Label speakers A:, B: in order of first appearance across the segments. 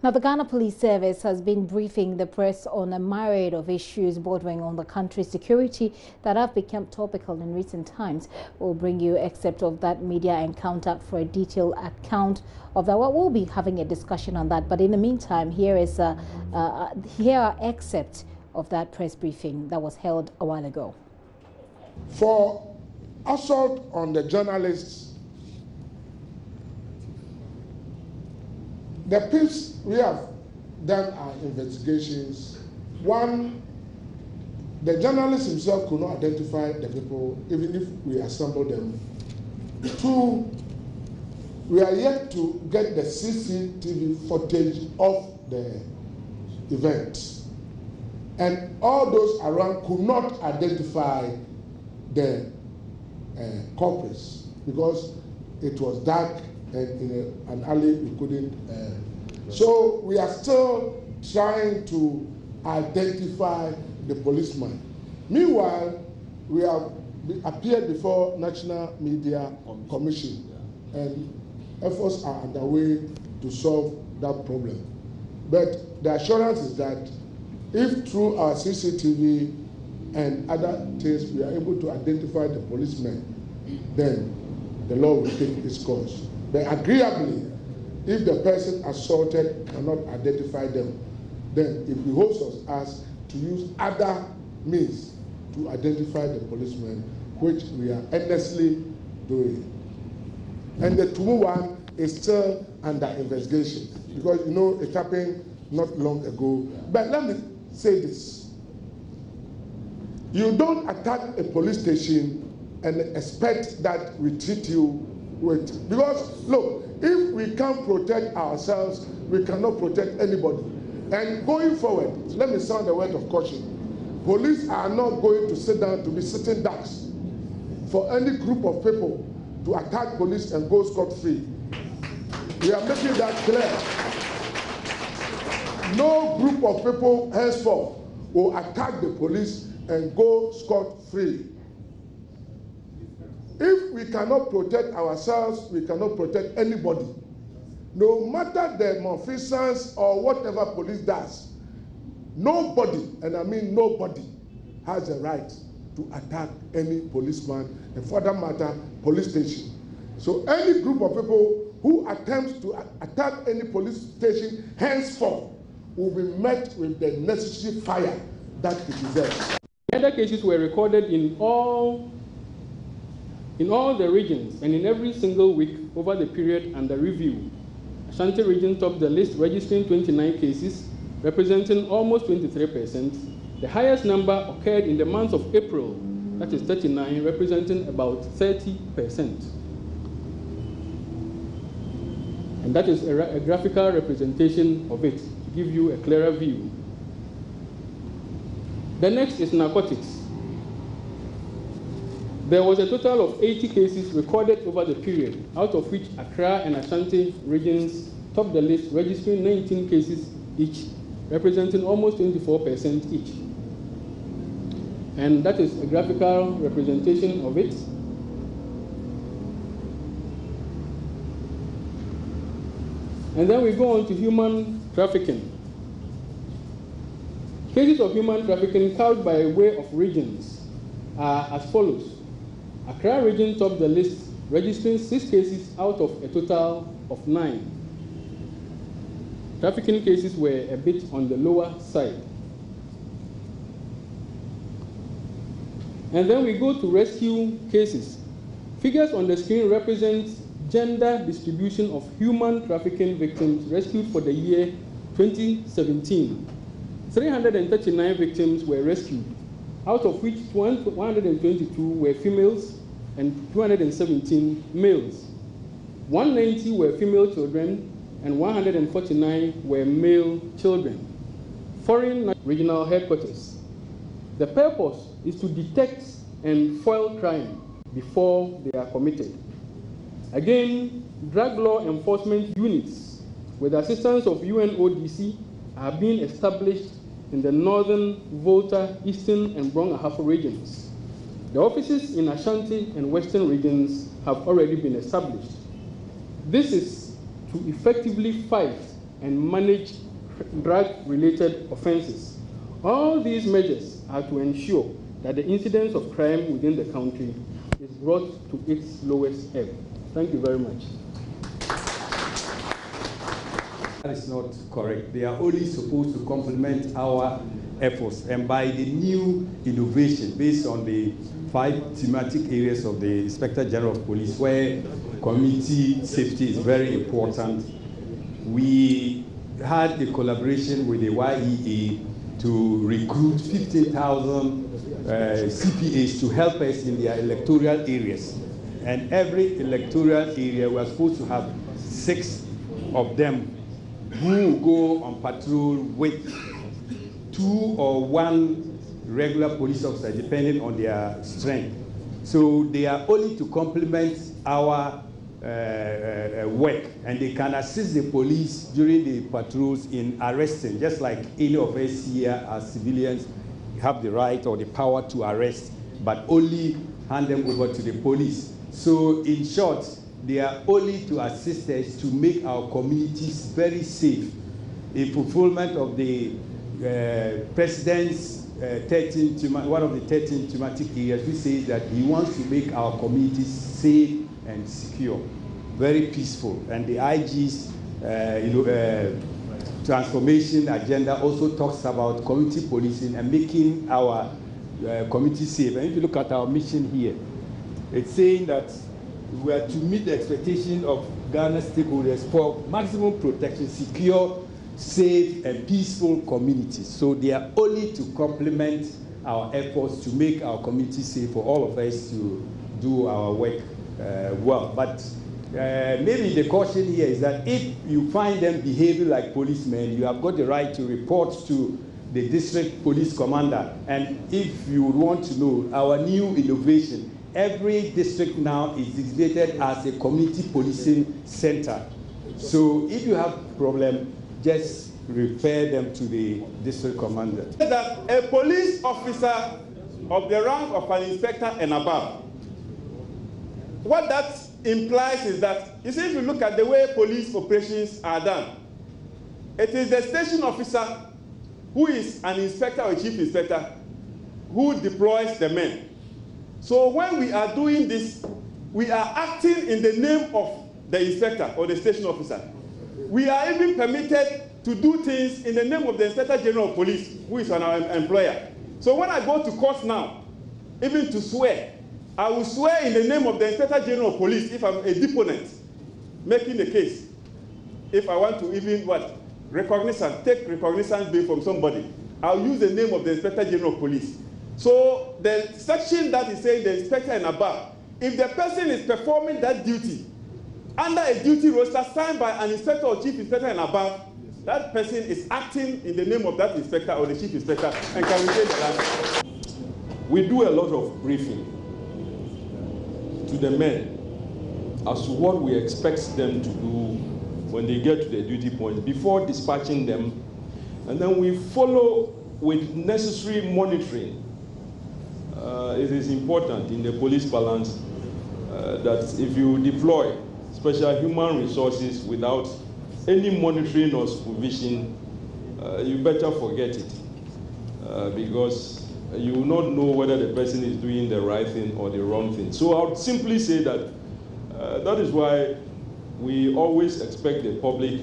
A: Now, the Ghana Police Service has been briefing the press on a myriad of issues bordering on the country's security that have become topical in recent times. We'll bring you excerpt of that media encounter for a detailed account of that. We'll be having a discussion on that. But in the meantime, here are excerpts of that press briefing that was held a while ago.
B: For assault on the journalists, the PIPs, we have done our investigations. One, the journalist himself could not identify the people, even if we assembled them. Two, we are yet to get the CCTV footage of the event. And all those around could not identify the culprits because it was dark and in an alley we couldn't. So we are still trying to identify the policeman. Meanwhile, we have appeared before National Media Commission, and efforts are underway to solve that problem. But the assurance is that if through our CCTV and other things we are able to identify the policemen, then the law will take its course. But agreeably, if the person assaulted cannot identify them, then it behoves us to use other means to identify the policemen, which we are earnestly doing. And the Tumu one is still under investigation because, you know, it happened not long ago. But let me say this. You don't attack a police station and expect that we treat you with, because look, if we can't protect ourselves, we cannot protect anybody. And going forward, let me sound a word of caution. Police are not going to sit down to be sitting ducks for any group of people to attack police and go scot-free. We are making that clear. No group of people henceforth will attack the police and go scot-free. If we cannot protect ourselves, we cannot protect anybody. No matter the malfeasance or whatever police does, nobody, and I mean nobody, has a right to attack any policeman, and for that matter, police station. So any group of people who attempts to attack any police station henceforth will be met with the necessary fire that it deserves.
C: Other cases were recorded in all the regions and in every single week over the period under review. Ashanti region topped the list, registering 29 cases, representing almost 23%. The highest number occurred in the month of April, that is 39, representing about 30%. And that is a graphical representation of it, to give you a clearer view. The next is narcotics. There was a total of 80 cases recorded over the period, out of which Accra and Ashanti regions topped the list, registering 19 cases each, representing almost 24% each. And that is a graphical representation of it. And then we go on to human trafficking. Cases of human trafficking couched by way of regions are as follows. Accra region topped the list, registering 6 cases out of a total of 9. Trafficking cases were a bit on the lower side. And then we go to rescue cases. Figures on the screen represent gender distribution of human trafficking victims rescued for the year 2017. 339 victims were rescued, out of which 122 were females and 217 males. 190 were female children and 149 were male children. Foreign regional headquarters. The purpose is to detect and foil crime before they are committed. Again, drug law enforcement units with the assistance of UNODC are being established in the northern, Volta, eastern, and Brong Ahafo regions. The offices in Ashanti and western regions have already been established. This is to effectively fight and manage drug-related offenses. All these measures are to ensure that the incidence of crime within the country is brought to its lowest ebb. Thank you very much.
D: That is not correct. They are only supposed to complement our efforts, and by the new innovation based on the 5 thematic areas of the Inspector General of Police, where community safety is very important, we had a collaboration with the YEA to recruit 15,000 CPAs to help us in their electoral areas. And every electoral area, we are supposed to have 6 of them who go on patrol with 2 or 1 regular police officer, depending on their strength. So they are only to complement our work, and they can assist the police during the patrols in arresting, just like any of us here as civilians have the right or the power to arrest, but only hand them over to the police. So in short, they are only to assist us to make our communities very safe. In fulfillment of the President's one of the 13 thematic areas, we say that he wants to make our communities safe and secure, very peaceful. And the IG's transformation agenda also talks about community policing and making our community safe. And if you look at our mission here, it's saying that we are to meet the expectation of Ghana stakeholders for maximum protection, secure, safe, and peaceful communities. So they are only to complement our efforts to make our community safe for all of us to do our work well. But maybe the caution here is that if you find them behaving like policemen, you have got the right to report to the district police commander. And if you want to know our new innovation, every district now is designated as a community policing center. So if you have a problem, just refer them to the district commander.
E: That a police officer of the rank of an inspector and above, what that implies is that, you see, if you look at the way police operations are done, it is the station officer who is an inspector or chief inspector who deploys the men. So when we are doing this, we are acting in the name of the inspector or the station officer. We are even permitted to do things in the name of the Inspector General of Police, who is our employer. So when I go to court now, even to swear, I will swear in the name of the Inspector General of Police if I'm a deponent making the case. If I want to even take recognizance bill from somebody, I'll use the name of the Inspector General of Police. So the section that is saying the inspector and above, if the person is performing that duty under a duty roster signed by an inspector or chief inspector and above, that person is acting in the name of that inspector or the chief inspector and can retain the license.
F: We do a lot of briefing to the men as to what we expect them to do when they get to the duty point before dispatching them, and then we follow with necessary monitoring. It is important in the police balance that if you deploy special human resources without any monitoring or supervision, you better forget it, because you will not know whether the person is doing the right thing or the wrong thing. So I would simply say that that is why we always expect the public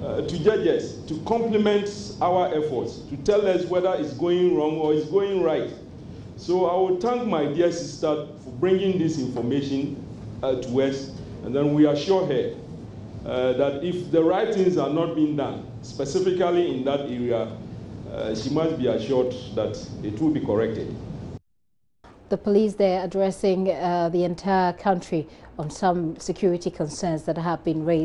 F: to judge us, to compliment our efforts, to tell us whether it's going wrong or it's going right. So I will thank my dear sister for bringing this information to us, and then we assure her that if the right things are not being done, specifically in that area, she must be assured that it will be corrected.
A: The police there addressing the entire country on some security concerns that have been raised.